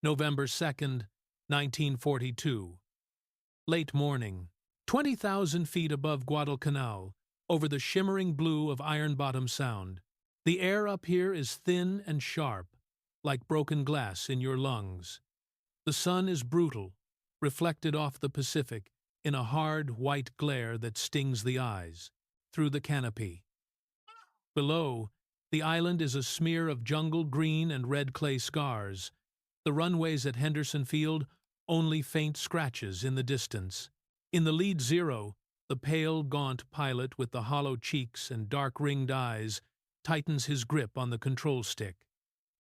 November 2nd, 1942. Late morning. 20,000 feet above Guadalcanal, over the shimmering blue of Iron Bottom Sound. The air up here is thin and sharp, like broken glass in your lungs. The sun is brutal, reflected off the Pacific in a hard white glare that stings the eyes, through the canopy. Below, the island is a smear of jungle green and red clay scars. The runways at Henderson Field, only faint scratches in the distance. In the lead Zero, the pale, gaunt pilot with the hollow cheeks and dark-ringed eyes tightens his grip on the control stick.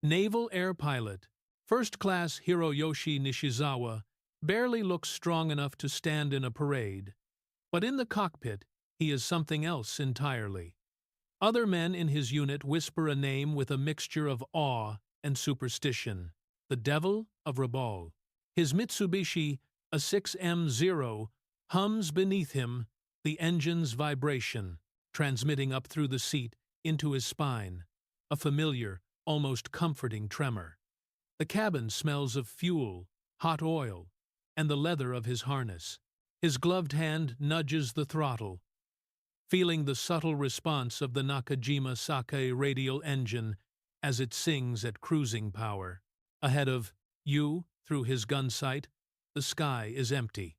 Naval Air Pilot, First Class Hiroyoshi Nishizawa, barely looks strong enough to stand in a parade. But in the cockpit, he is something else entirely. Other men in his unit whisper a name with a mixture of awe and superstition: the Devil of Rabaul. His Mitsubishi, a 6M0, hums beneath him, the engine's vibration, transmitting up through the seat into his spine, a familiar, almost comforting tremor. The cabin smells of fuel, hot oil, and the leather of his harness. His gloved hand nudges the throttle, feeling the subtle response of the Nakajima Sake radial engine as it sings at cruising power. Ahead of you, through his gun sight, the sky is empty.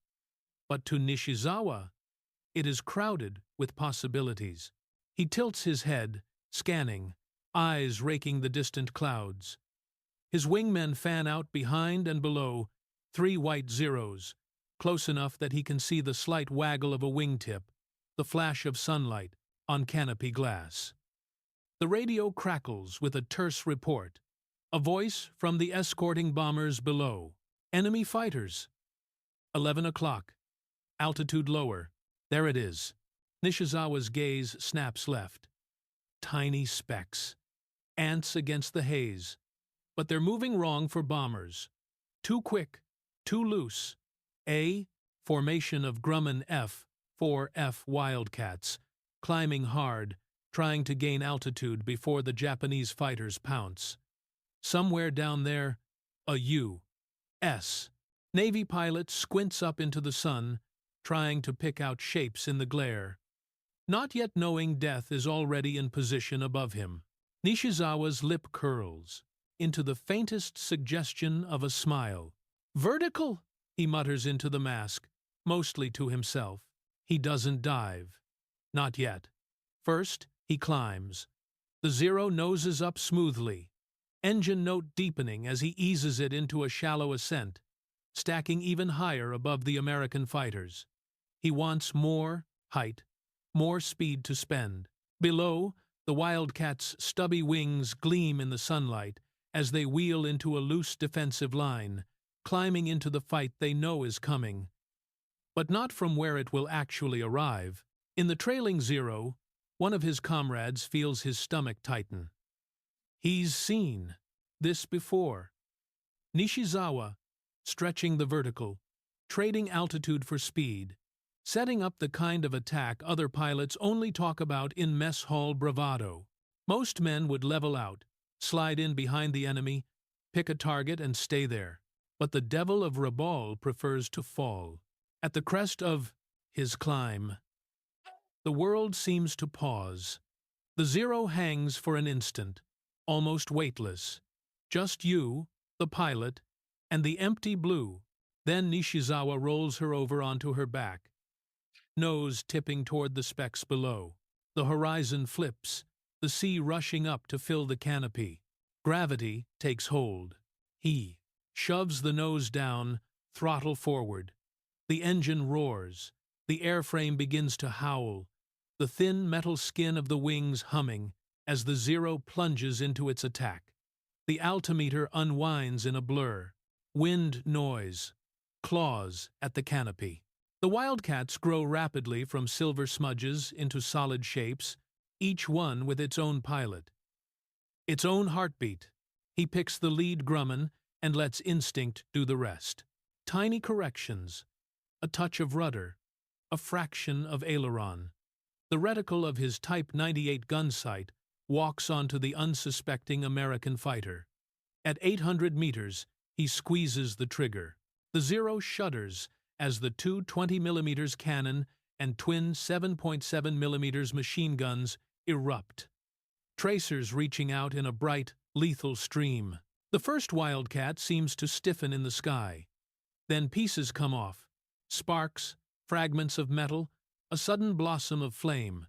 But to Nishizawa, it is crowded with possibilities. He tilts his head, scanning, eyes raking the distant clouds. His wingmen fan out behind and below, 3 white Zeros, close enough that he can see the slight waggle of a wingtip, the flash of sunlight on canopy glass. The radio crackles with a terse report. A voice from the escorting bombers below. Enemy fighters. 11 o'clock. Altitude lower. There it is. Nishizawa's gaze snaps left. Tiny specks. Ants against the haze. But they're moving wrong for bombers. Too quick. Too loose. A. Formation of Grumman F. 4F Wildcats, climbing hard, trying to gain altitude before the Japanese fighters pounce. Somewhere down there, a U.S. Navy pilot squints up into the sun, trying to pick out shapes in the glare. Not yet knowing death is already in position above him. Nishizawa's lip curls into the faintest suggestion of a smile. Vertical, he mutters into the mask, mostly to himself. He doesn't dive. Not yet. First, he climbs. The Zero noses up smoothly, engine note deepening as he eases it into a shallow ascent, stacking even higher above the American fighters. He wants more height, more speed to spend. Below, the Wildcats' stubby wings gleam in the sunlight as they wheel into a loose defensive line, climbing into the fight they know is coming. But not from where it will actually arrive. In the trailing Zero, one of his comrades feels his stomach tighten. He's seen this before. Nishizawa, stretching the vertical, trading altitude for speed, setting up the kind of attack other pilots only talk about in mess hall bravado. Most men would level out, slide in behind the enemy, pick a target and stay there. But the Devil of Rabaul prefers to fall. At the crest of his climb, the world seems to pause. The Zero hangs for an instant, almost weightless. Just you, the pilot, and the empty blue. Then Nishizawa rolls her over onto her back, nose tipping toward the specks below. The horizon flips, the sea rushing up to fill the canopy. Gravity takes hold. He shoves the nose down, throttle forward. The engine roars. The airframe begins to howl, the thin metal skin of the wings humming as the Zero plunges into its attack. The altimeter unwinds in a blur. Wind noise. Claws at the canopy. The Wildcats grow rapidly from silver smudges into solid shapes, each one with its own pilot. Its own heartbeat. He picks the lead Grumman and lets instinct do the rest. Tiny corrections. A touch of rudder, a fraction of aileron. The reticle of his Type 98 gun sight walks onto the unsuspecting American fighter. At 800 meters, He squeezes the trigger. The Zero shudders as the two 20mm cannon and twin 7.7mm machine guns erupt, tracers reaching out in a bright, lethal stream. The first Wildcat seems to stiffen in the sky. Then pieces come off. Sparks, fragments of metal, a sudden blossom of flame.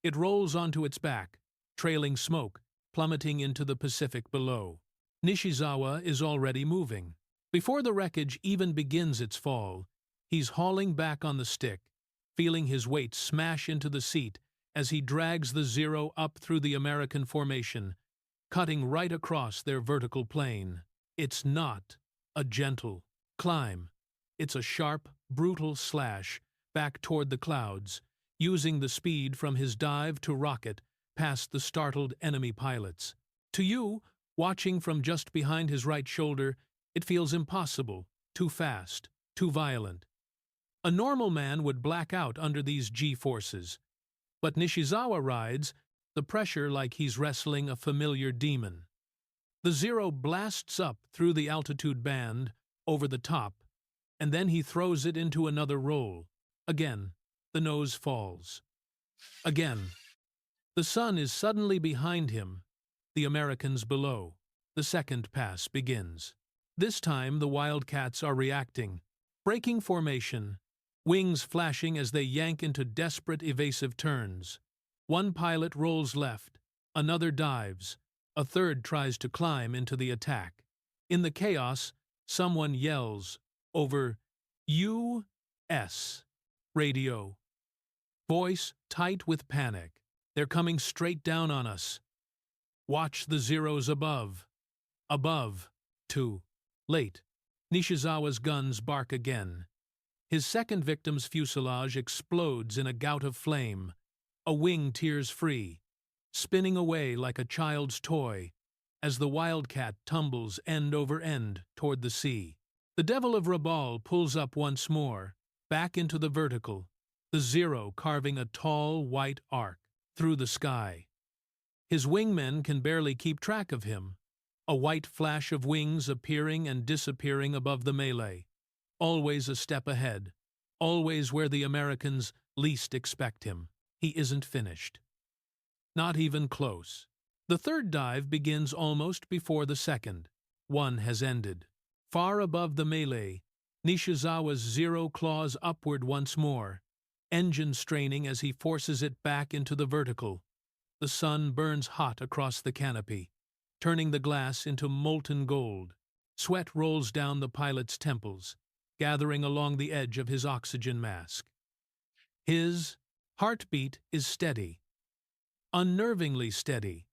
It rolls onto its back, trailing smoke, plummeting into the Pacific below. Nishizawa is already moving. Before the wreckage even begins its fall, he's hauling back on the stick, feeling his weight smash into the seat as he drags the Zero up through the American formation, cutting right across their vertical plane. It's not a gentle climb. It's a sharp, brutal slash back toward the clouds, using the speed from his dive to rocket past the startled enemy pilots. To you, watching from just behind his right shoulder, it feels impossible, too fast, too violent. A normal man would black out under these G-forces, but Nishizawa rides the pressure like he's wrestling a familiar demon. The Zero blasts up through the altitude band, over the top, and then he throws it into another roll. Again, the nose falls. Again. The sun is suddenly behind him, the Americans below. The second pass begins. This time the Wildcats are reacting, breaking formation, wings flashing as they yank into desperate evasive turns. One pilot rolls left, another dives, a third tries to climb into the attack. In the chaos, someone yells over U.S. radio. Voice tight with panic. They're coming straight down on us. Watch the Zeros above. Above. Too late. Nishizawa's guns bark again. His second victim's fuselage explodes in a gout of flame. A wing tears free, spinning away like a child's toy as the Wildcat tumbles end over end toward the sea. The Devil of Rabaul pulls up once more, back into the vertical, the Zero carving a tall, white arc through the sky. His wingmen can barely keep track of him, a white flash of wings appearing and disappearing above the melee, always a step ahead, always where the Americans least expect him. He isn't finished. Not even close. The third dive begins almost before the second. One has ended. Far above the melee, Nishizawa's Zero claws upward once more, engine straining as he forces it back into the vertical. The sun burns hot across the canopy, turning the glass into molten gold. Sweat rolls down the pilot's temples, gathering along the edge of his oxygen mask. His heartbeat is steady, unnervingly steady,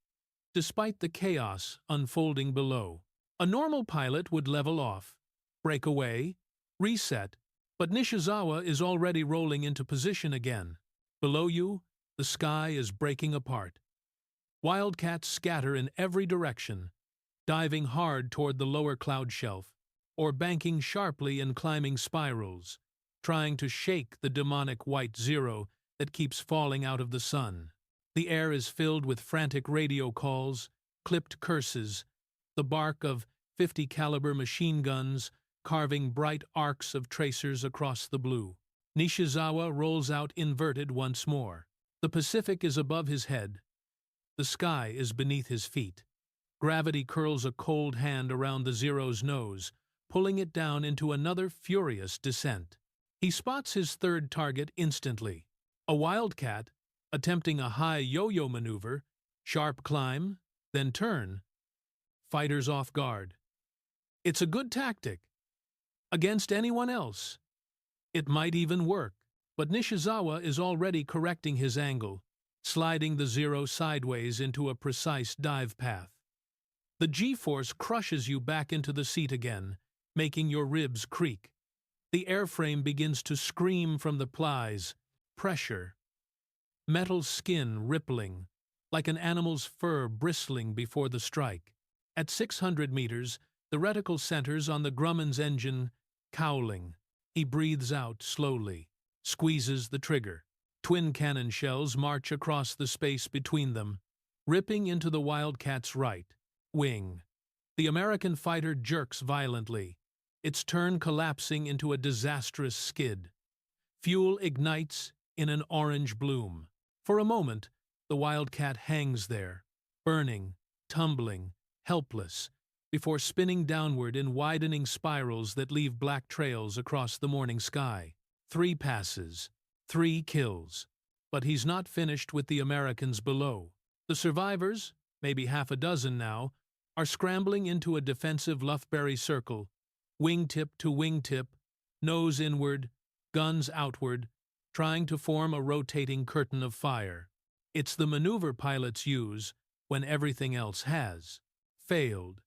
despite the chaos unfolding below. A normal pilot would level off, break away, reset, but Nishizawa is already rolling into position again. Below you, the sky is breaking apart. Wildcats scatter in every direction, diving hard toward the lower cloud shelf, or banking sharply in climbing spirals, trying to shake the demonic white Zero that keeps falling out of the sun. The air is filled with frantic radio calls, clipped curses, the bark of 50 caliber machine guns carving bright arcs of tracers across the blue. Nishizawa rolls out inverted once more. The Pacific is above his head. The sky is beneath his feet. Gravity curls a cold hand around the Zero's nose, pulling it down into another furious descent. He spots his third target instantly. A Wildcat, attempting a high yo-yo maneuver, sharp climb, then turn. Fighters off guard. It's a good tactic. Against anyone else. It might even work, but Nishizawa is already correcting his angle, sliding the Zero sideways into a precise dive path. The G-force crushes you back into the seat again, making your ribs creak. The airframe begins to scream from the plies. Pressure. Metal skin rippling, like an animal's fur bristling before the strike. At 600 meters, the reticle centers on the Grumman's engine, cowling. He breathes out slowly, squeezes the trigger. Twin cannon shells march across the space between them, ripping into the Wildcat's right wing. The American fighter jerks violently, its turn collapsing into a disastrous skid. Fuel ignites in an orange bloom. For a moment, the Wildcat hangs there, burning, tumbling, helpless, before spinning downward in widening spirals that leave black trails across the morning sky. 3 passes, 3 kills. But he's not finished with the Americans below. The survivors, maybe half a dozen now, are scrambling into a defensive Lufberry circle, wingtip to wingtip, nose inward, guns outward, trying to form a rotating curtain of fire. It's the maneuver pilots use when everything else has failed.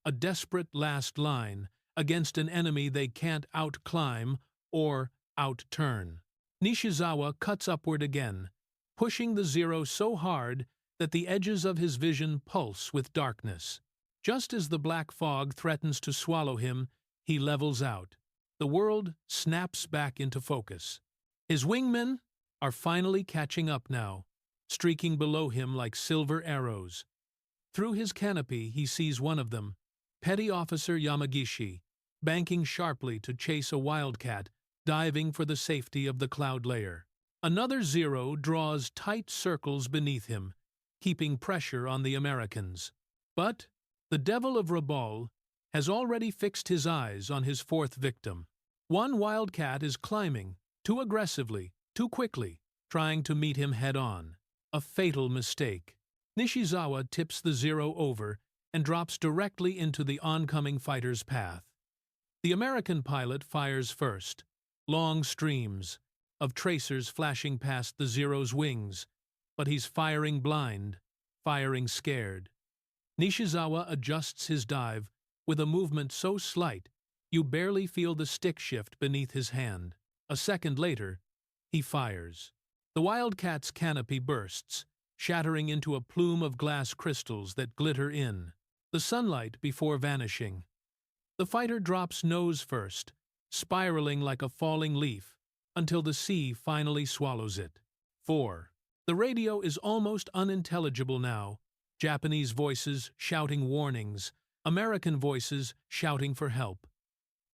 A desperate last line against an enemy they can't outclimb or outturn. Nishizawa cuts upward again, pushing the Zero so hard that the edges of his vision pulse with darkness. Just as the black fog threatens to swallow him, he levels out. The world snaps back into focus. His wingmen are finally catching up now, streaking below him like silver arrows. Through his canopy he sees one of them, Petty Officer Yamagishi, banking sharply to chase a Wildcat, diving for the safety of the cloud layer. Another Zero draws tight circles beneath him, keeping pressure on the Americans. But the Devil of Rabaul has already fixed his eyes on his 4th victim. One Wildcat is climbing, too aggressively, too quickly, trying to meet him head-on. A fatal mistake. Nishizawa tips the Zero over and drops directly into the oncoming fighter's path. The American pilot fires first, long streams of tracers flashing past the Zero's wings, but he's firing blind, firing scared. Nishizawa adjusts his dive with a movement so slight you barely feel the stick shift beneath his hand. A second later, he fires. The Wildcat's canopy bursts, shattering into a plume of glass crystals that glitter in the sunlight before vanishing. The fighter drops nose first, spiraling like a falling leaf, until the sea finally swallows it. 4. The radio is almost unintelligible now, Japanese voices shouting warnings, American voices shouting for help.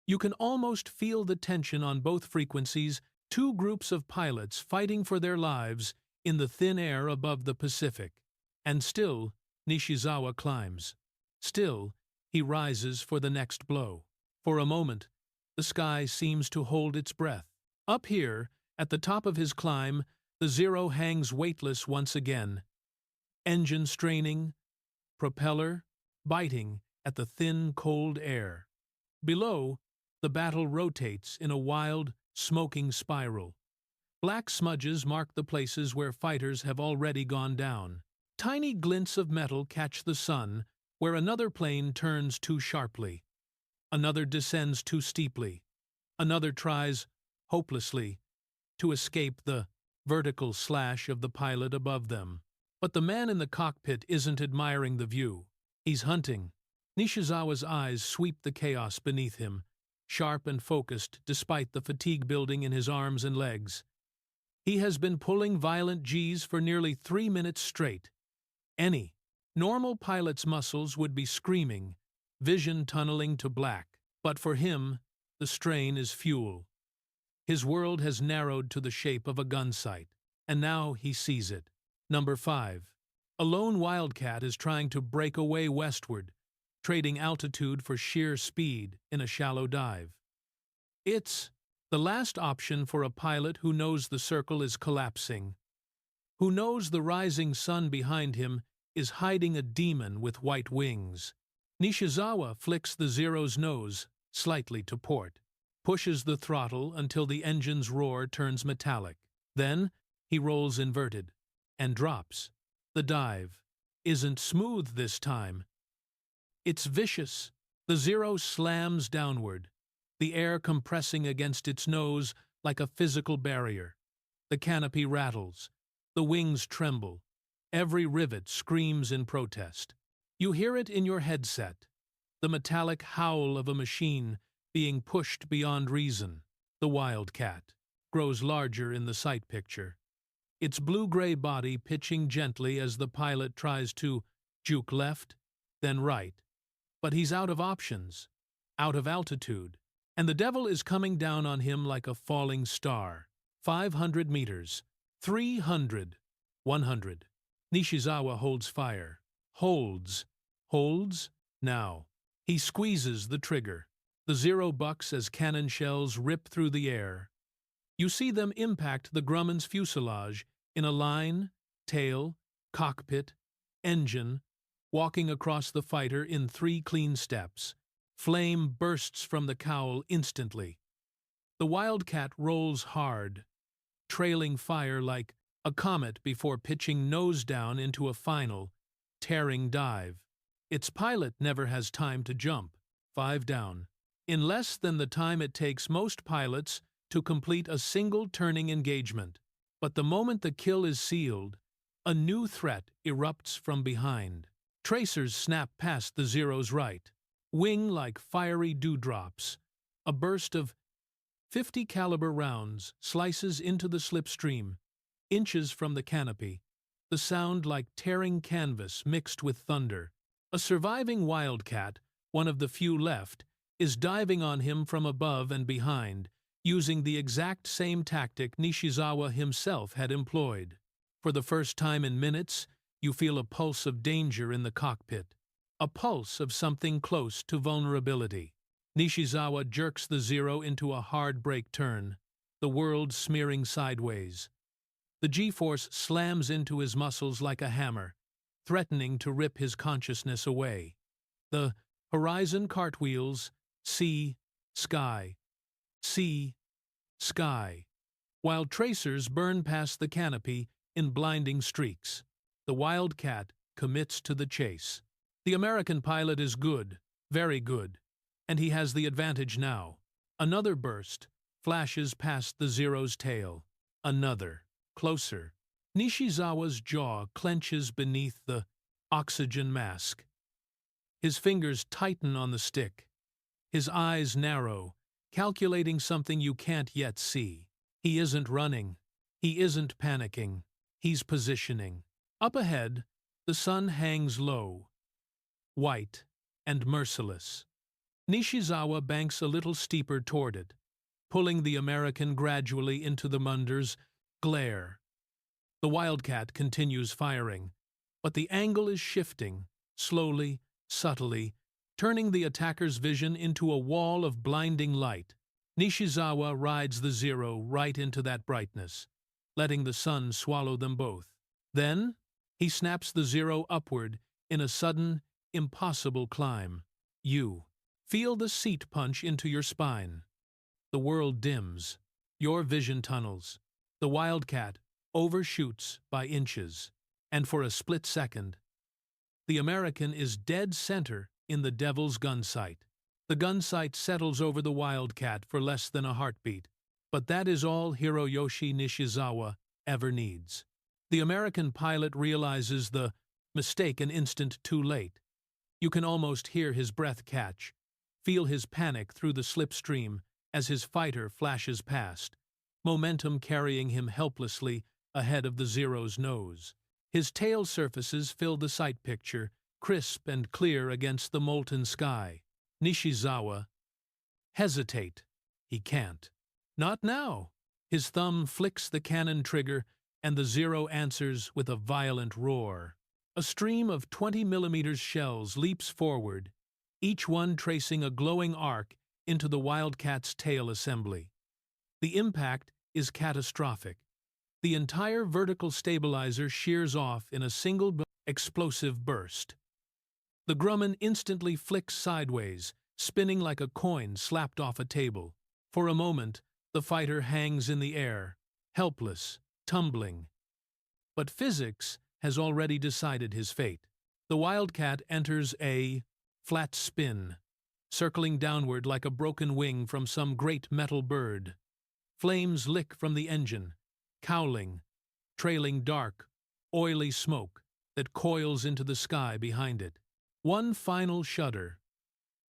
You can almost feel the tension on both frequencies, 2 groups of pilots fighting for their lives in the thin air above the Pacific. And still, Nishizawa climbs. Still, he rises for the next blow. For a moment, the sky seems to hold its breath. Up here, at the top of his climb, the Zero hangs weightless once again. Engine straining, propeller biting at the thin, cold air. Below, the battle rotates in a wild, smoking spiral. Black smudges mark the places where fighters have already gone down. Tiny glints of metal catch the sun, where another plane turns too sharply. Another descends too steeply. Another tries, hopelessly, to escape the vertical slash of the pilot above them. But the man in the cockpit isn't admiring the view. He's hunting. Nishizawa's eyes sweep the chaos beneath him, sharp and focused despite the fatigue building in his arms and legs. He has been pulling violent G's for nearly 3 minutes straight. Any normal pilot's muscles would be screaming, vision tunneling to black. But for him, the strain is fuel. His world has narrowed to the shape of a gun sight, and now he sees it. Number 5. A lone Wildcat is trying to break away westward, trading altitude for sheer speed in a shallow dive. It's the last option for a pilot who knows the circle is collapsing, who knows the rising sun behind him is hiding a demon with white wings. Nishizawa flicks the Zero's nose slightly to port, pushes the throttle until the engine's roar turns metallic. Then he rolls inverted and drops. The dive isn't smooth this time. It's vicious. The Zero slams downward, the air compressing against its nose like a physical barrier. The canopy rattles. The wings tremble. Every rivet screams in protest. You hear it in your headset, the metallic howl of a machine being pushed beyond reason. The Wildcat grows larger in the sight picture, its blue-gray body pitching gently as the pilot tries to juke left, then right, But he's out of options, out of altitude, and the devil is coming down on him like a falling star. 500 meters, 300, 100. Nishizawa holds fire. Holds, now. He squeezes the trigger. The Zero bucks as cannon shells rip through the air. You see them impact the Grumman's fuselage in a line, tail, cockpit, engine, walking across the fighter in 3 clean steps. Flame bursts from the cowl instantly. The Wildcat rolls hard, trailing fire like a comet before pitching nose down into a final, tearing dive. Its pilot never has time to jump. 5 down. In less than the time it takes most pilots to complete a single turning engagement. But the moment the kill is sealed, a new threat erupts from behind. Tracers snap past the Zero's right, wing like fiery dewdrops. A burst of 50 caliber rounds slices into the slipstream, inches from the canopy, the sound like tearing canvas mixed with thunder. A surviving Wildcat, one of the few left, is diving on him from above and behind, using the exact same tactic Nishizawa himself had employed. For the first time in minutes, you feel a pulse of danger in the cockpit, a pulse of something close to vulnerability. Nishizawa jerks the Zero into a hard brake turn, the world smearing sideways. The G-force slams into his muscles like a hammer, threatening to rip his consciousness away. The horizon cartwheels, sea, sky, while tracers burn past the canopy in blinding streaks. The Wildcat commits to the chase. The American pilot is good, very good, and he has the advantage now. Another burst flashes past the Zero's tail. Another, closer. Nishizawa's jaw clenches beneath the oxygen mask. His fingers tighten on the stick. His eyes narrow, calculating something you can't yet see. He isn't running. He isn't panicking. He's positioning. Up ahead, the sun hangs low, white and merciless. Nishizawa banks a little steeper toward it, pulling the American gradually into the Munder's glare. The Wildcat continues firing, but the angle is shifting, slowly, subtly, turning the attacker's vision into a wall of blinding light. Nishizawa rides the Zero right into that brightness, letting the sun swallow them both. Then, he snaps the Zero upward in a sudden, impossible climb. You feel the seat punch into your spine. The world dims. Your vision tunnels. The Wildcat overshoots by inches. And for a split second, the American is dead center in the Devil's gun sight. The gun sight settles over the Wildcat for less than a heartbeat. But that is all Hiroyoshi Nishizawa ever needs. The American pilot realizes the mistake an instant too late. You can almost hear his breath catch, feel his panic through the slipstream as his fighter flashes past, momentum carrying him helplessly ahead of the Zero's nose. His tail surfaces fill the sight picture, crisp and clear against the molten sky. Nishizawa hesitate. He can't. Not now. His thumb flicks the cannon trigger, and the Zero answers with a violent roar. A stream of 20mm shells leaps forward, each one tracing a glowing arc into the Wildcat's tail assembly. The impact is catastrophic. The entire vertical stabilizer shears off in a single explosive burst. The Grumman instantly flicks sideways, spinning like a coin slapped off a table. For a moment, the fighter hangs in the air, helpless, tumbling. But physics has already decided his fate. The Wildcat enters a flat spin, circling downward like a broken wing from some great metal bird. Flames lick from the engine, cowling, trailing dark, oily smoke that coils into the sky behind it. One final shudder,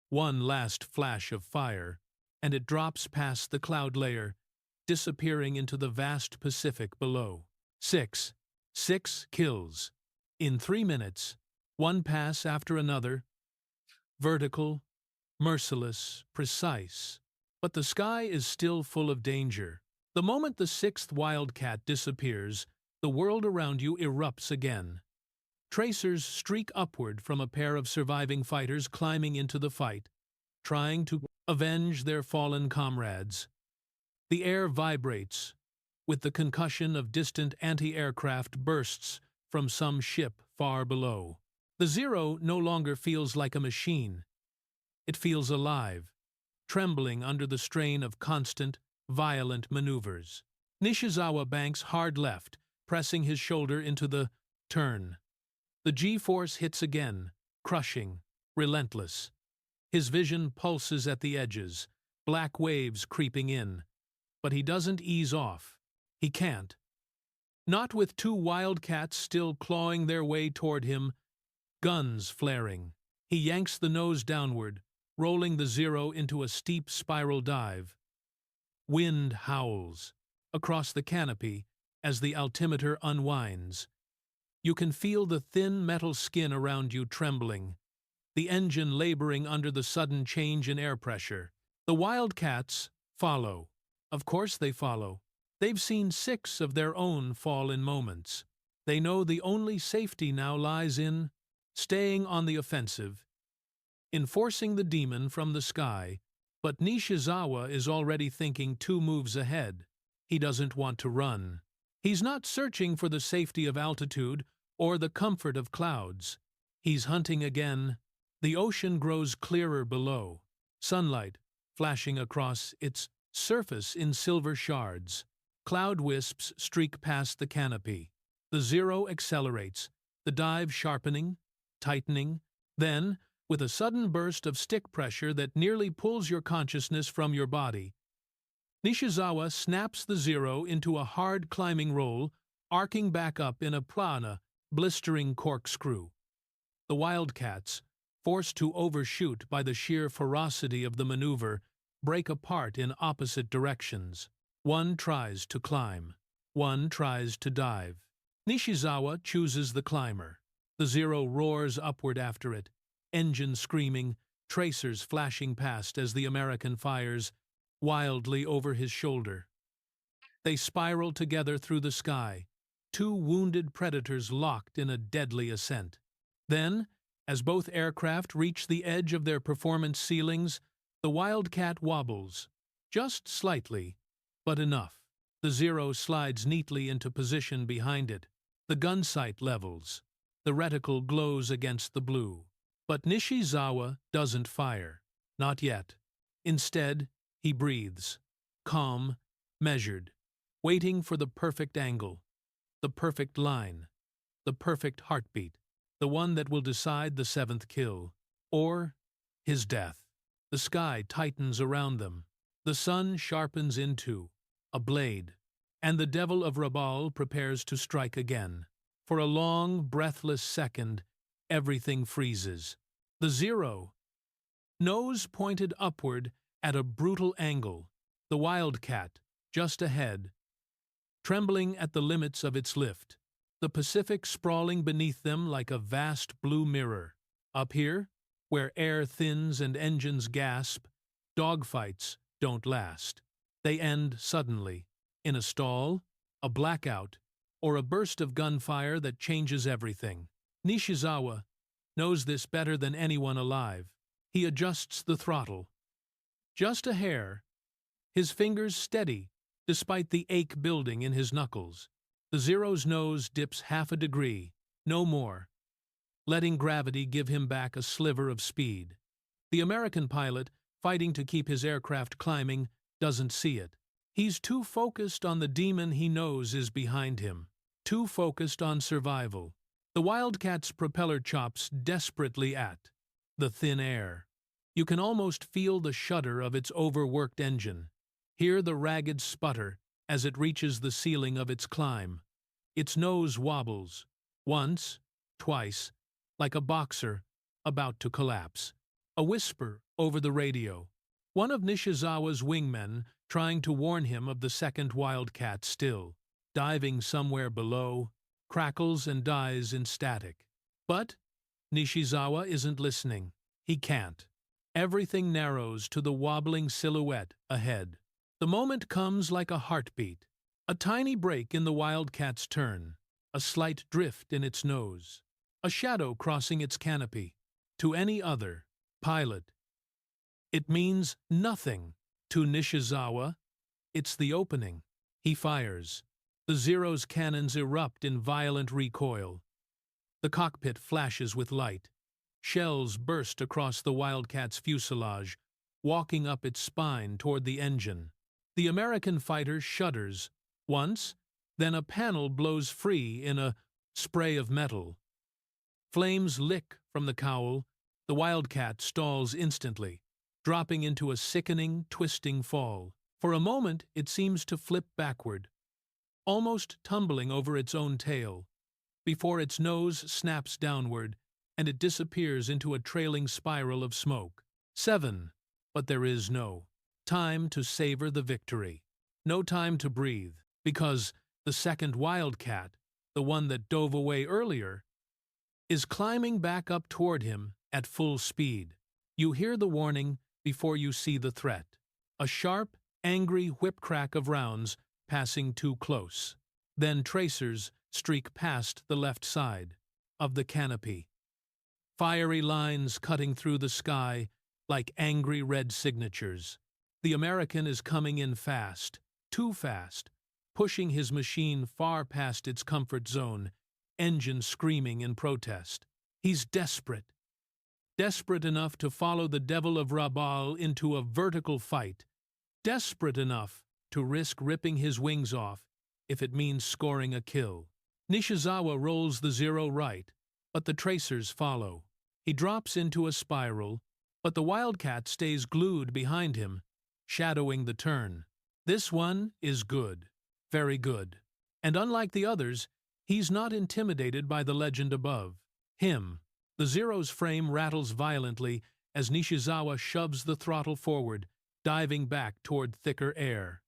one last flash of fire, and it drops past the cloud layer, disappearing into the vast Pacific below. 6 kills. In 3 minutes, one pass after another. vertical, merciless, precise. But the sky is still full of danger. The moment the sixth wildcat disappears, the world around you erupts again. Tracers streak upward from a pair of surviving fighters climbing into the fight, trying to avenge their fallen comrades. The air vibrates with the concussion of distant anti-aircraft bursts from some ship far below. The Zero no longer feels like a machine. It feels alive, trembling under the strain of constant, violent maneuvers. Nishizawa banks hard left, pressing his shoulder into the turn. The G-force hits again, crushing, relentless. His vision pulses at the edges, black waves creeping in. But he doesn't ease off. He can't. Not with two wildcats still clawing their way toward him, guns flaring. He yanks the nose downward, rolling the Zero into a steep spiral dive. Wind howls across the canopy as the altimeter unwinds. You can feel the thin metal skin around you trembling, the engine laboring under the sudden change in air pressure. The wildcats follow. Of course they follow. They've seen 6 of their own fall in moments. They know the only safety now lies in staying on the offensive, in forcing the demon from the sky. But Nishizawa is already thinking 2 moves ahead. He doesn't want to run. He's not searching for the safety of altitude or the comfort of clouds. He's hunting again. The ocean grows clearer below, sunlight flashing across its surface in silver shards. Cloud wisps streak past the canopy. The Zero accelerates, the dive sharpening, tightening. Then, with a sudden burst of stick pressure that nearly pulls your consciousness from your body, Nishizawa snaps the Zero into a hard climbing roll, arcing back up in a plana, blistering corkscrew. The wildcats, forced to overshoot by the sheer ferocity of the maneuver, break apart in opposite directions. One tries to climb. One tries to dive. Nishizawa chooses the climber. The Zero roars upward after it, engine screaming, tracers flashing past as the American fires wildly over his shoulder. They spiral together through the sky, 2 wounded predators locked in a deadly ascent. Then, as both aircraft reach the edge of their performance ceilings, the Wildcat wobbles, just slightly, but enough. The Zero slides neatly into position behind it. The gun sight levels. The reticle glows against the blue. But Nishizawa doesn't fire. Not yet. Instead, he breathes. Calm, measured, waiting for the perfect angle, the perfect line, the perfect heartbeat, the one that will decide the 7th kill, or his death. The sky tightens around them. The sun sharpens into a blade, and the Devil of Rabaul prepares to strike again. For a long, breathless second, everything freezes. The Zero, nose pointed upward at a brutal angle, the Wildcat, just ahead, trembling at the limits of its lift, the Pacific sprawling beneath them like a vast blue mirror. Up here, where air thins and engines gasp, dogfights don't last. They end suddenly, in a stall, a blackout, or a burst of gunfire that changes everything. Nishizawa knows this better than anyone alive. He adjusts the throttle. Just a hair, his fingers steady, despite the ache building in his knuckles. The Zero's nose dips half a degree, no more, letting gravity give him back a sliver of speed. The American pilot, fighting to keep his aircraft climbing, doesn't see it. He's too focused on the demon he knows is behind him, too focused on survival. The Wildcat's propeller chops desperately at the thin air. You can almost feel the shudder of its overworked engine, hear the ragged sputter as it reaches the ceiling of its climb. Its nose wobbles, once, twice, like a boxer about to collapse. A whisper over the radio. One of Nishizawa's wingmen trying to warn him of the second Wildcat still, diving somewhere below, crackles and dies in static. But Nishizawa isn't listening. he can't. Everything narrows to the wobbling silhouette ahead. The moment comes like a heartbeat. A tiny break in the Wildcat's turn, a slight drift in its nose, a shadow crossing its canopy. To any other pilot, it means nothing. To Nishizawa, it's the opening. He fires. The Zero's cannons erupt in violent recoil. The cockpit flashes with light. Shells burst across the Wildcat's fuselage, walking up its spine toward the engine. The American fighter shudders once, then a panel blows free in a spray of metal. Flames lick from the cowl. The Wildcat stalls instantly, dropping into a sickening, twisting fall. For a moment, it seems to flip backward, almost tumbling over its own tail, before its nose snaps downward and it disappears into a trailing spiral of smoke. 7. But there is no time to savor the victory. No time to breathe, because the second Wildcat, the one that dove away earlier, is climbing back up toward him at full speed. You hear the warning before you see the threat. A sharp, angry whip-crack of rounds passing too close. Then tracers streak past the left side of the canopy. Fiery lines cutting through the sky like angry red signatures. The American is coming in fast, too fast, pushing his machine far past its comfort zone, engine screaming in protest. He's desperate. Desperate enough to follow the Devil of Rabaul into a vertical fight. Desperate enough to risk ripping his wings off if it means scoring a kill. Nishizawa rolls the Zero right, but the tracers follow. He drops into a spiral, but the Wildcat stays glued behind him, shadowing the turn. This one is good. Very good. And unlike the others, he's not intimidated by the legend above him. The Zero's frame rattles violently as Nishizawa shoves the throttle forward, diving back toward thicker air.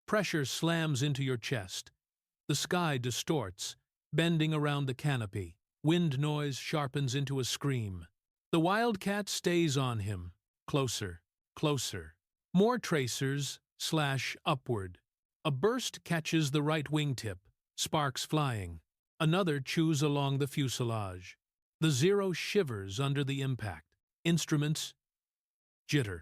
Pressure slams into your chest. The sky distorts, bending around the canopy. Wind noise sharpens into a scream. The Wildcat stays on him. Closer, closer. More tracers slash upward. A burst catches the right wingtip, sparks flying. Another chews along the fuselage. The Zero shivers under the impact. Instruments jitter.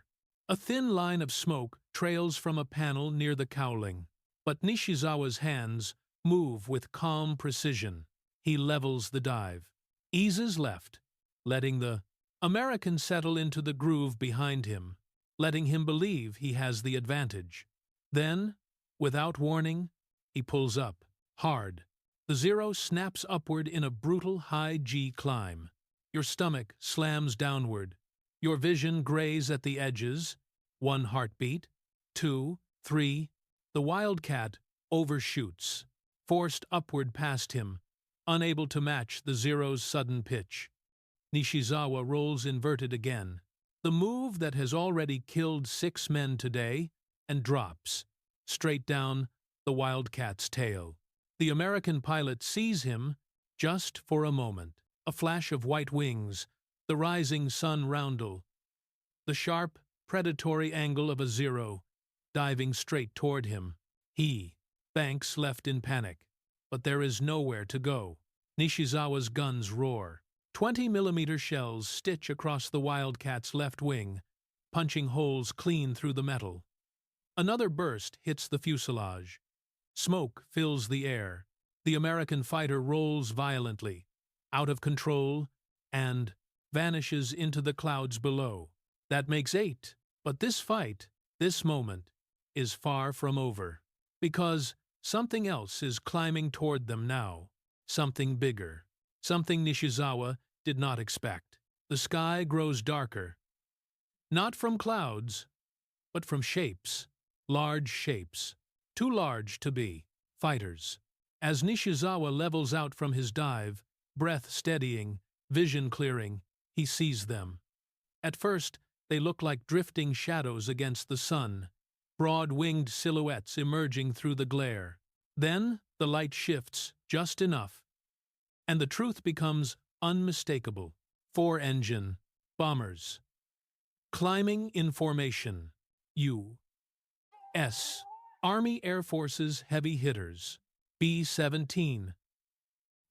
A thin line of smoke trails from a panel near the cowling, but Nishizawa's hands move with calm precision. He levels the dive, eases left, letting the American settle into the groove behind him, letting him believe he has the advantage. Then, without warning, he pulls up, hard. The Zero snaps upward in a brutal high G climb. Your stomach slams downward. Your vision grays at the edges. 1 heartbeat, 2, 3. The Wildcat overshoots, forced upward past him, unable to match the Zero's sudden pitch. Nishizawa rolls inverted again, the move that has already killed 6 men today, and drops, straight down the Wildcat's tail. The American pilot sees him just for a moment. A flash of white wings, the rising sun roundel, the sharp, predatory angle of a Zero, diving straight toward him. He, Banks, left in panic, but there is nowhere to go. Nishizawa's guns roar. 20mm shells stitch across the Wildcat's left wing, punching holes clean through the metal. Another burst hits the fuselage. Smoke fills the air. The American fighter rolls violently, out of control, and vanishes into the clouds below. That makes 8. But this fight, this moment, is far from over. Because something else is climbing toward them now. Something bigger. Something Nishizawa did not expect. The sky grows darker. Not from clouds, but from shapes. Large shapes. Too large to be fighters. As Nishizawa levels out from his dive, breath steadying, vision clearing, he sees them. At first, they look like drifting shadows against the sun, broad-winged silhouettes emerging through the glare. Then the light shifts just enough, and the truth becomes unmistakable. 4-engine, Bombers. Climbing in formation. U.S. Army Air Force's heavy hitters. B-17.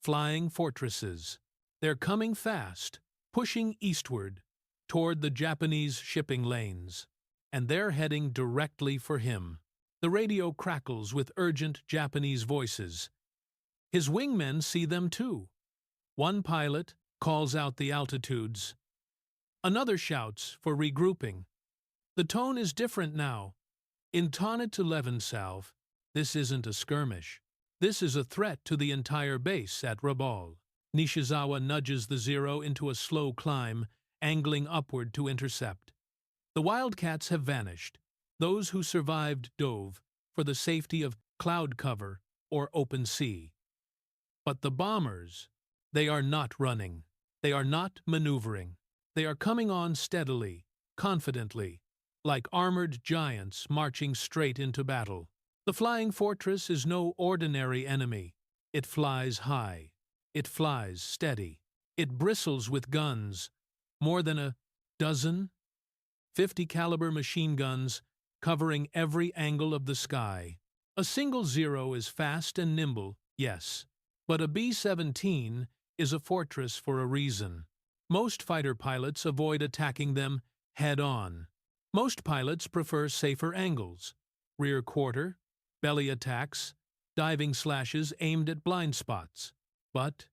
Flying fortresses. They're coming fast, pushing eastward, toward the Japanese shipping lanes. And they're heading directly for him. The radio crackles with urgent Japanese voices. His wingmen see them too. One pilot calls out the altitudes. Another shouts for regrouping. The tone is different now. In Tonnet 11 Salve, this isn't a skirmish. This is a threat to the entire base at Rabaul. Nishizawa nudges the Zero into a slow climb, angling upward to intercept. The Wildcats have vanished. Those who survived dove for the safety of cloud cover or open sea. But the bombers, they are not running. They are not maneuvering. They are coming on steadily, confidently, like armored giants marching straight into battle. The flying fortress is no ordinary enemy. It flies high. It flies steady. It bristles with guns, more than a dozen 50-caliber machine guns covering every angle of the sky. A single Zero is fast and nimble, yes, but a B-17 is a fortress for a reason. Most fighter pilots avoid attacking them head-on. Most pilots prefer safer angles, rear quarter, belly attacks, diving slashes aimed at blind spots. But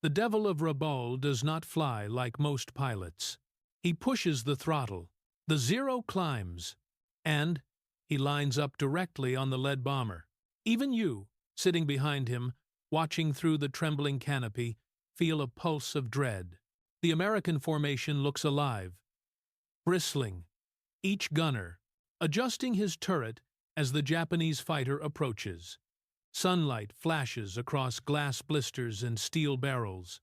the Devil of Rabaul does not fly like most pilots. He pushes the throttle. The Zero climbs, and he lines up directly on the lead bomber. Even you, sitting behind him, watching through the trembling canopy, feel a pulse of dread. The American formation looks alive, bristling, each gunner adjusting his turret as the Japanese fighter approaches. Sunlight flashes across glass blisters and steel barrels.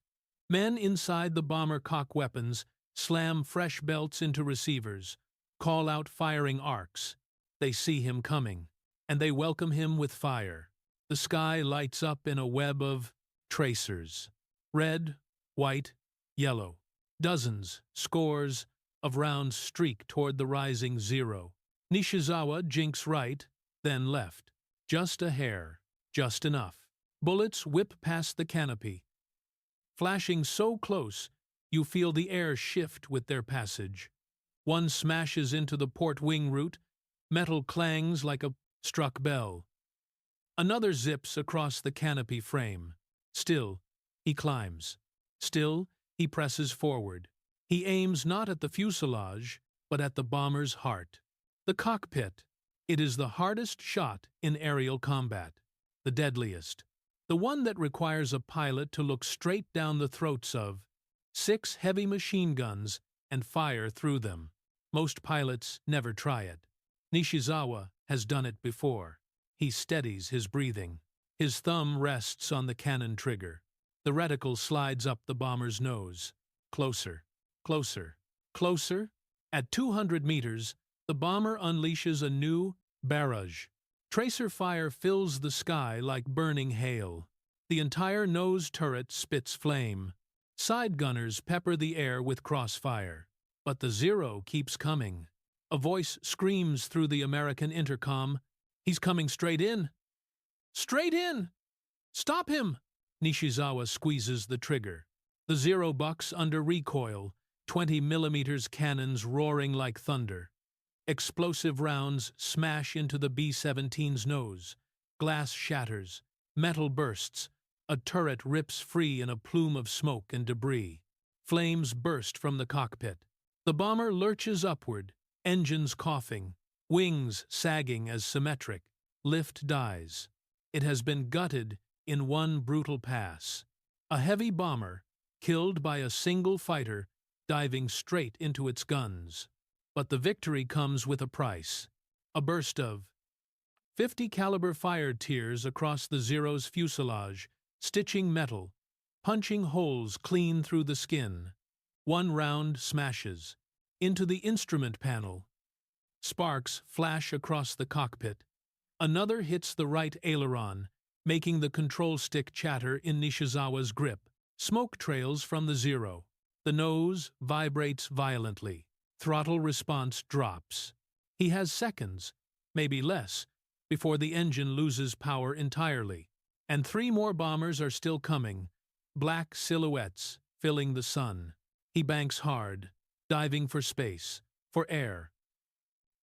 Men inside the bomber cock weapons slam fresh belts into receivers, call out firing arcs. They see him coming, and they welcome him with fire. The sky lights up in a web of tracers. Red, white, yellow. Dozens, scores of rounds streak toward the rising Zero. Nishizawa jinks right, then left. Just a hair, just enough. Bullets whip past the canopy. Flashing so close, you feel the air shift with their passage. One smashes into the port wing root, metal clangs like a struck bell. Another zips across the canopy frame. Still, he climbs. Still, he presses forward. He aims not at the fuselage, but at the bomber's heart. The cockpit. It is the hardest shot in aerial combat. The deadliest. The one that requires a pilot to look straight down the throats of 6 heavy machine guns and fire through them. Most pilots never try it. Nishizawa has done it before. He steadies his breathing. His thumb rests on the cannon trigger. The reticle slides up the bomber's nose. Closer, closer, closer. At 200 meters, the bomber unleashes a new barrage. Tracer fire fills the sky like burning hail. The entire nose turret spits flame. Side gunners pepper the air with crossfire. But the Zero keeps coming. A voice screams through the American intercom. He's coming straight in. Straight in! Stop him! Nishizawa squeezes the trigger. The Zero bucks under recoil, 20mm cannons roaring like thunder. Explosive rounds smash into the B-17's nose. Glass shatters. Metal bursts. A turret rips free in a plume of smoke and debris. Flames burst from the cockpit. The bomber lurches upward, engines coughing, wings sagging as symmetric. Lift dies. It has been gutted in one brutal pass. A heavy bomber, killed by a single fighter, diving straight into its guns. But the victory comes with a price. A burst of 50-caliber fire tears across the Zero's fuselage, stitching metal, punching holes clean through the skin. One round smashes into the instrument panel. Sparks flash across the cockpit. Another hits the right aileron, making the control stick chatter in Nishizawa's grip. Smoke trails from the Zero. The nose vibrates violently. Throttle response drops. He has seconds, maybe less, before the engine loses power entirely. And 3 more bombers are still coming, black silhouettes filling the sun. He banks hard, diving for space, for air.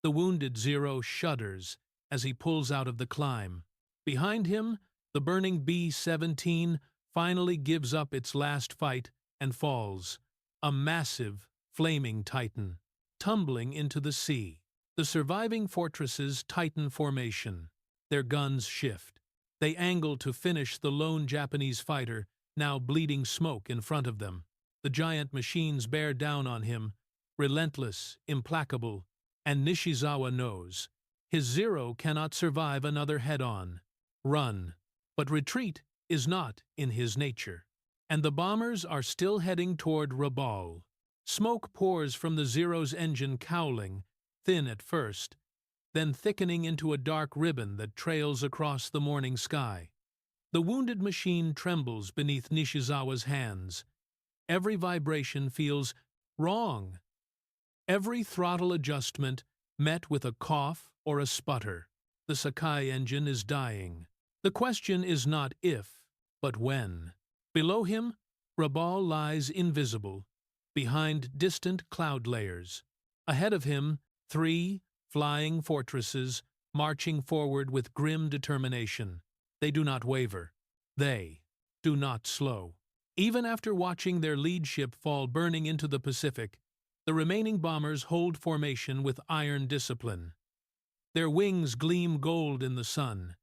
The wounded Zero shudders as he pulls out of the climb. Behind him, the burning B-17 finally gives up its last fight and falls, a massive, flaming Titan, tumbling into the sea. The surviving fortresses tighten formation. Their guns shift. They angle to finish the lone Japanese fighter, now bleeding smoke in front of them. The giant machines bear down on him, relentless, implacable, and Nishizawa knows. His Zero cannot survive another head-on. Run. But retreat is not in his nature. And the bombers are still heading toward Rabaul. Smoke pours from the Zero's engine, cowling, thin at first, then thickening into a dark ribbon that trails across the morning sky. The wounded machine trembles beneath Nishizawa's hands. Every vibration feels wrong. Every throttle adjustment met with a cough or a sputter. The Sakai engine is dying. The question is not if, but when. Below him, Rabaul lies invisible, behind distant cloud layers. Ahead of him, 3 flying fortresses marching forward with grim determination. They do not waver. They do not slow. Even after watching their lead ship fall burning into the Pacific, the remaining bombers hold formation with iron discipline. Their wings gleam gold in the sun.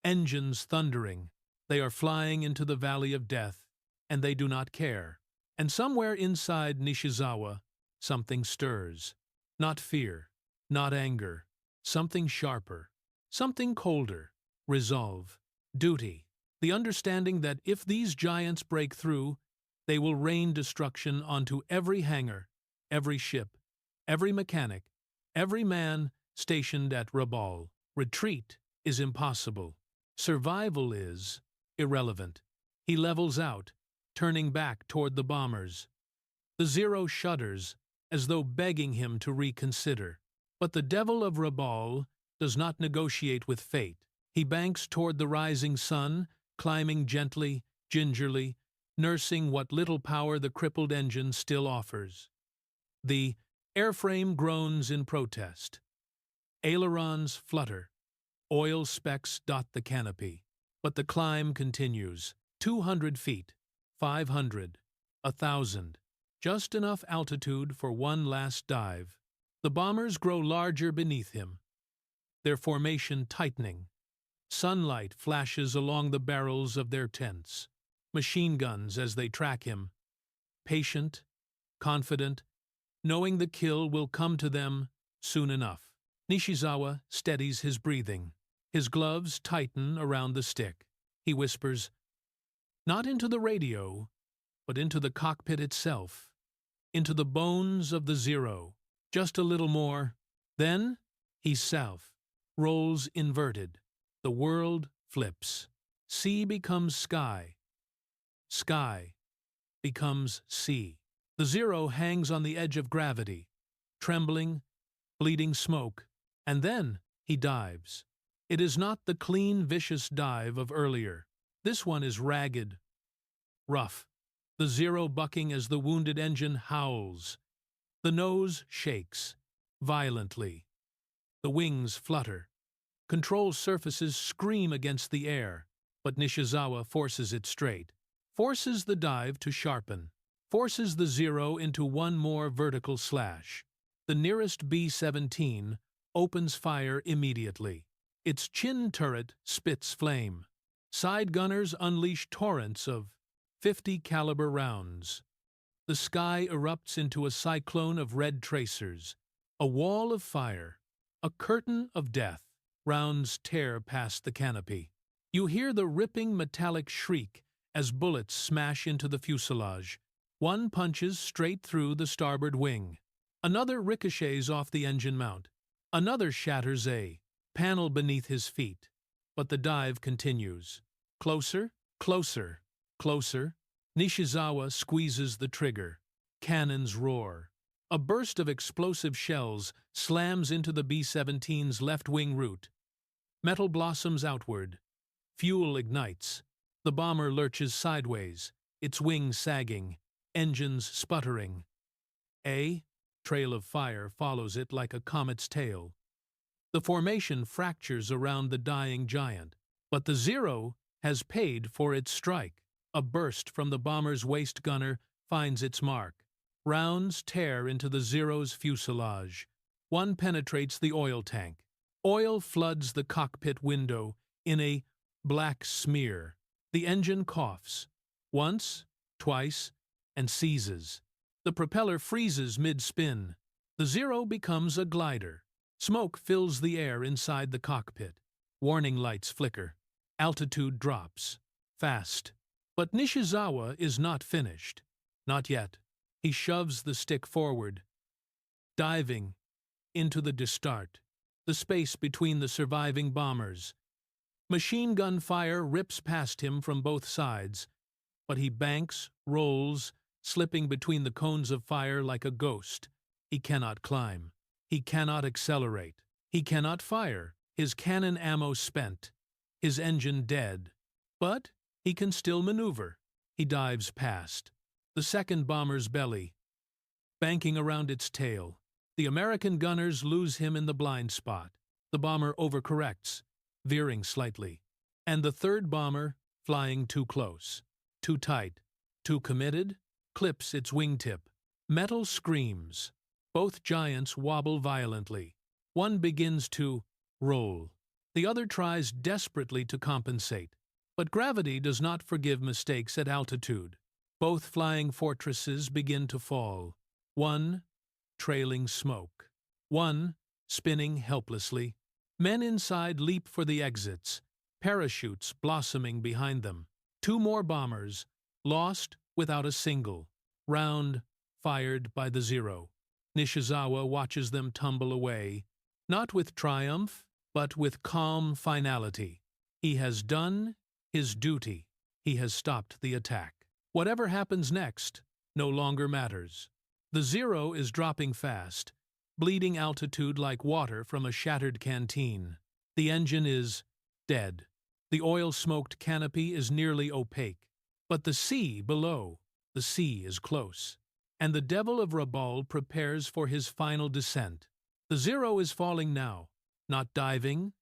Engines thundering. They are flying into the valley of death, and they do not care. And somewhere inside Nishizawa, something stirs. Not fear, not anger. Something sharper. Something colder. Resolve. Duty. The understanding that if these giants break through, they will rain destruction onto every hangar, every ship, every mechanic, every man stationed at Rabaul. Retreat is impossible. Survival is irrelevant. He levels out, turning back toward the bombers. The Zero shudders, as though begging him to reconsider. But the Devil of Rabaul does not negotiate with fate. He banks toward the rising sun, climbing gently, gingerly, nursing what little power the crippled engine still offers. The airframe groans in protest. Ailerons flutter. Oil specks dot the canopy. But the climb continues. 200 feet, 500, 1,000. Just enough altitude for one last dive. The bombers grow larger beneath him, their formation tightening. Sunlight flashes along the barrels of their tents. Machine guns as they track him. Patient, confident, knowing the kill will come to them soon enough. Nishizawa steadies his breathing. His gloves tighten around the stick. He whispers, not into the radio, but into the cockpit itself, into the bones of the Zero. Just a little more. Then, he's self, rolls inverted. The world flips. Sea becomes sky. Sky becomes sea. The Zero hangs on the edge of gravity, trembling, bleeding smoke, and then he dives. It is not the clean, vicious dive of earlier. This one is ragged, rough, the Zero bucking as the wounded engine howls. The nose shakes, violently. The wings flutter. Control surfaces scream against the air, but Nishizawa forces it straight, forces the dive to sharpen, forces the Zero into one more vertical slash. The nearest B-17 opens fire immediately. Its chin turret spits flame. Side gunners unleash torrents of 50 caliber rounds. The sky erupts into a cyclone of red tracers, a wall of fire, a curtain of death. Rounds tear past the canopy. You hear the ripping metallic shriek as bullets smash into the fuselage. One punches straight through the starboard wing. Another ricochets off the engine mount. Another shatters a panel beneath his feet. But the dive continues. Closer, closer, closer. Nishizawa squeezes the trigger. cannons roar. A burst of explosive shells slams into the B-17's left wing root. Metal blossoms outward. Fuel ignites. The bomber lurches sideways, its wings sagging, engines sputtering. A trail of fire follows it like a comet's tail. The formation fractures around the dying giant, but the Zero has paid for its strike. A burst from the bomber's waist gunner finds its mark. Rounds tear into the Zero's fuselage. One penetrates the oil tank. Oil floods the cockpit window in a black smear. The engine coughs. Once, twice, and seizes. The propeller freezes mid-spin. The Zero becomes a glider. Smoke fills the air inside the cockpit. Warning lights flicker. Altitude drops. Fast. But Nishizawa is not finished. Not yet. He shoves the stick forward, diving into the distart, the space between the surviving bombers. Machine gun fire rips past him from both sides, but he banks, rolls, slipping between the cones of fire like a ghost. He cannot climb. He cannot accelerate. He cannot fire, his cannon ammo spent, his engine dead. But he can still maneuver. He dives past the second bomber's belly, banking around its tail. The American gunners lose him in the blind spot. The bomber overcorrects, veering slightly. And the third bomber, flying too close, too tight, too committed, clips its wingtip. Metal screams. Both giants wobble violently. One begins to roll. The other tries desperately to compensate. But gravity does not forgive mistakes at altitude. Both flying fortresses begin to fall. One trailing smoke. One spinning helplessly. Men inside leap for the exits, parachutes blossoming behind them. Two more bombers, lost without a single. Round fired by the Zero. Nishizawa watches them tumble away, not with triumph, but with calm finality. He has done his duty. He has stopped the attack. Whatever happens next no longer matters. The Zero is dropping fast, bleeding altitude like water from a shattered canteen. The engine is dead. The oil-smoked canopy is nearly opaque. But the sea below, the sea is close. And the Devil of Rabaul prepares for his final descent. The Zero is falling now, not diving,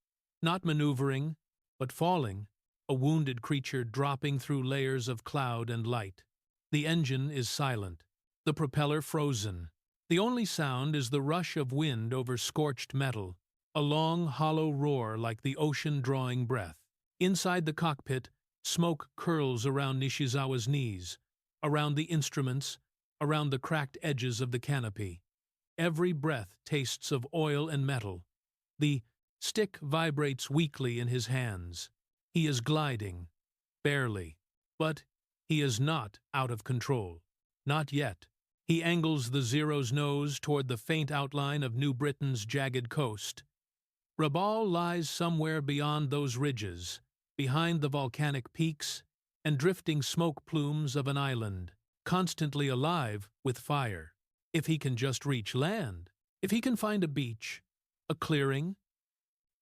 not maneuvering, but falling, a wounded creature dropping through layers of cloud and light. The engine is silent, the propeller frozen. The only sound is the rush of wind over scorched metal, a long, hollow roar like the ocean drawing breath. Inside the cockpit, smoke curls around Nishizawa's knees, around the instruments, around the cracked edges of the canopy. Every breath tastes of oil and metal. The stick vibrates weakly in his hands. He is gliding, barely, but he is not out of control. Not yet. He angles the Zero's nose toward the faint outline of New Britain's jagged coast. Rabaul lies somewhere beyond those ridges, behind the volcanic peaks and drifting smoke plumes of an island, constantly alive with fire. If he can just reach land, if he can find a beach, a clearing,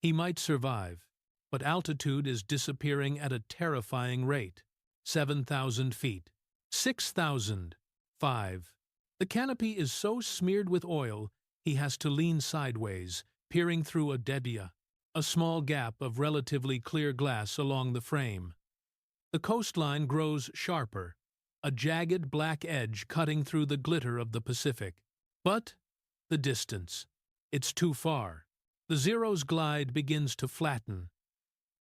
he might survive. But altitude is disappearing at a terrifying rate. 7,000 feet. 6,000. 5. The canopy is so smeared with oil, he has to lean sideways, peering through a debia, a small gap of relatively clear glass along the frame. The coastline grows sharper, a jagged black edge cutting through the glitter of the Pacific. But the distance. It's too far. The Zero's glide begins to flatten,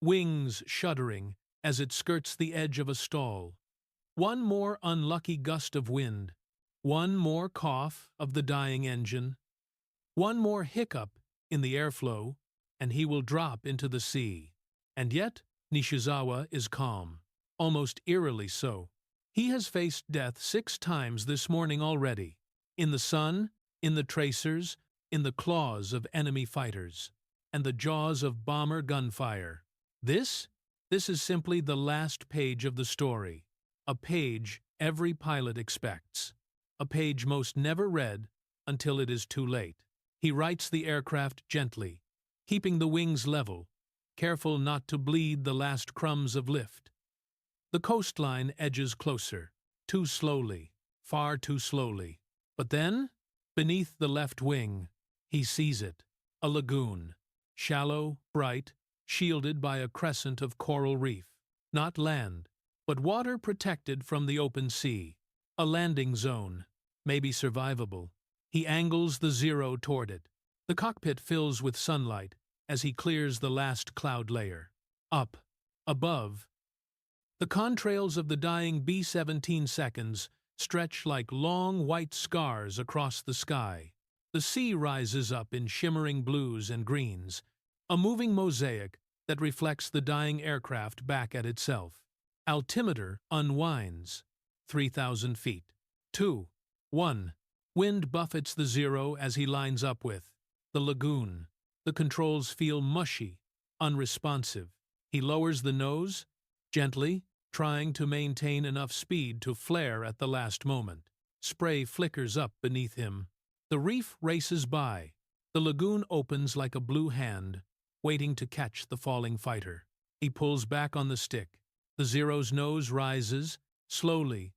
wings shuddering as it skirts the edge of a stall. One more unlucky gust of wind, one more cough of the dying engine, one more hiccup in the airflow, and he will drop into the sea. And yet, Nishizawa is calm, almost eerily so. He has faced death 6 times this morning already, in the sun, in the tracers, in the claws of enemy fighters, and the jaws of bomber gunfire. This is simply the last page of the story, a page every pilot expects, a page most never read until it is too late. He rights the aircraft gently, keeping the wings level, careful not to bleed the last crumbs of lift. The coastline edges closer, too slowly, far too slowly. But then, beneath the left wing, he sees it, a lagoon, shallow, bright, shielded by a crescent of coral reef. Not land, but water protected from the open sea. A landing zone, maybe survivable. He angles the Zero toward it. The cockpit fills with sunlight as he clears the last cloud layer. Up, above, the contrails of the dying B-17 seconds stretch like long white scars across the sky. The sea rises up in shimmering blues and greens, a moving mosaic that reflects the dying aircraft back at itself. Altimeter unwinds. 3,000 feet. 2. 1. Wind buffets the Zero as he lines up with the lagoon. The controls feel mushy, unresponsive. He lowers the nose, gently, trying to maintain enough speed to flare at the last moment. Spray flickers up beneath him. The reef races by. The lagoon opens like a blue hand, waiting to catch the falling fighter. He pulls back on the stick. The Zero's nose rises, slowly,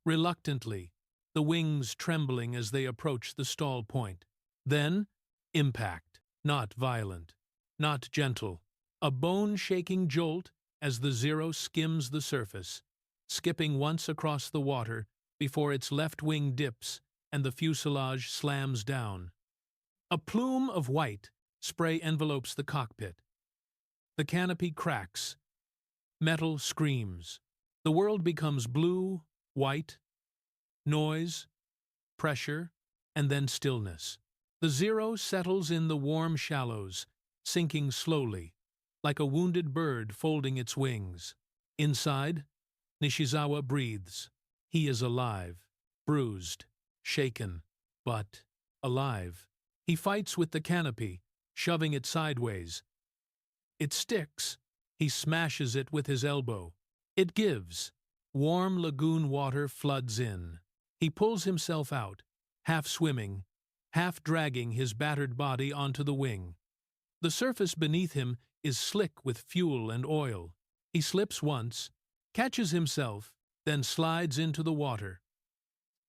reluctantly, the wings trembling as they approach the stall point. Then, impact, not violent, not gentle, a bone-shaking jolt as the Zero skims the surface, skipping once across the water before its left wing dips and the fuselage slams down. A plume of white spray envelopes the cockpit. The canopy cracks. Metal screams. The world becomes blue, white, noise, pressure, and then stillness. The Zero settles in the warm shallows, sinking slowly, like a wounded bird folding its wings. Inside, Nishizawa breathes. He is alive, bruised, shaken, but alive. He fights with the canopy, shoving it sideways. It sticks. He smashes it with his elbow. It gives. Warm lagoon water floods in. He pulls himself out, half swimming, half dragging his battered body onto the wing. The surface beneath him is slick with fuel and oil. He slips once, catches himself, then slides into the water.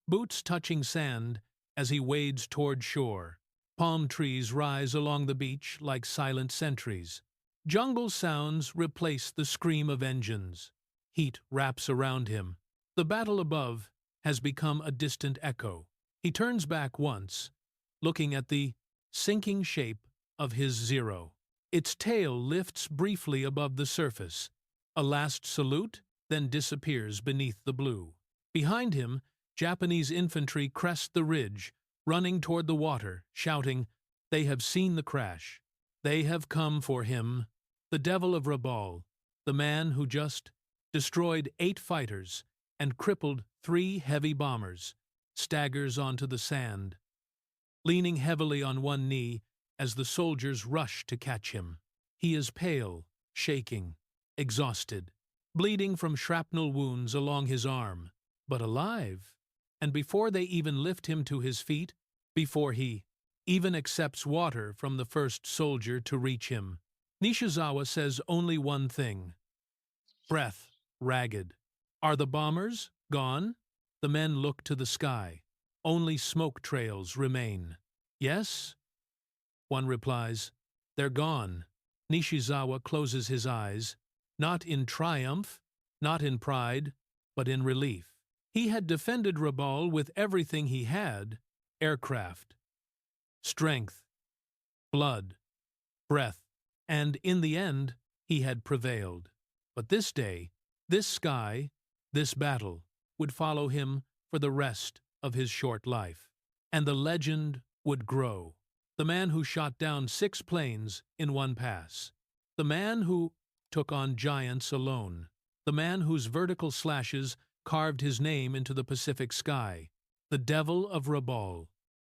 Boots touching sand as he wades toward shore. Palm trees rise along the beach like silent sentries. Jungle sounds replace the scream of engines. Heat wraps around him. The battle above has become a distant echo. He turns back once, looking at the sinking shape of his Zero. Its tail lifts briefly above the surface. A last salute, then disappears beneath the blue. Behind him, Japanese infantry crest the ridge, running toward the water, shouting, "They have seen the crash. They have come for him." The Devil of Rabaul, the man who just destroyed 8 fighters and crippled 3 heavy bombers, staggers onto the sand, leaning heavily on one knee as the soldiers rush to catch him. He is pale, shaking, exhausted, bleeding from shrapnel wounds along his arm, but alive. And before they even lift him to his feet, before he even accepts water from the first soldier to reach him, Nishizawa says only one thing. Breath, ragged. Are the bombers gone? The men look to the sky. Only smoke trails remain. Yes? One replies, "They're gone." Nishizawa closes his eyes, not in triumph, not in pride, but in relief. He had defended Rabaul with everything he had: aircraft, strength, blood, breath, and in the end, he had prevailed. But this day, this sky, this battle, would follow him for the rest of his short life. And the legend would grow. The man who shot down 6 planes in one pass. The man who took on giants alone. The man whose vertical slashes carved his name into the Pacific sky. The Devil of Rabaul.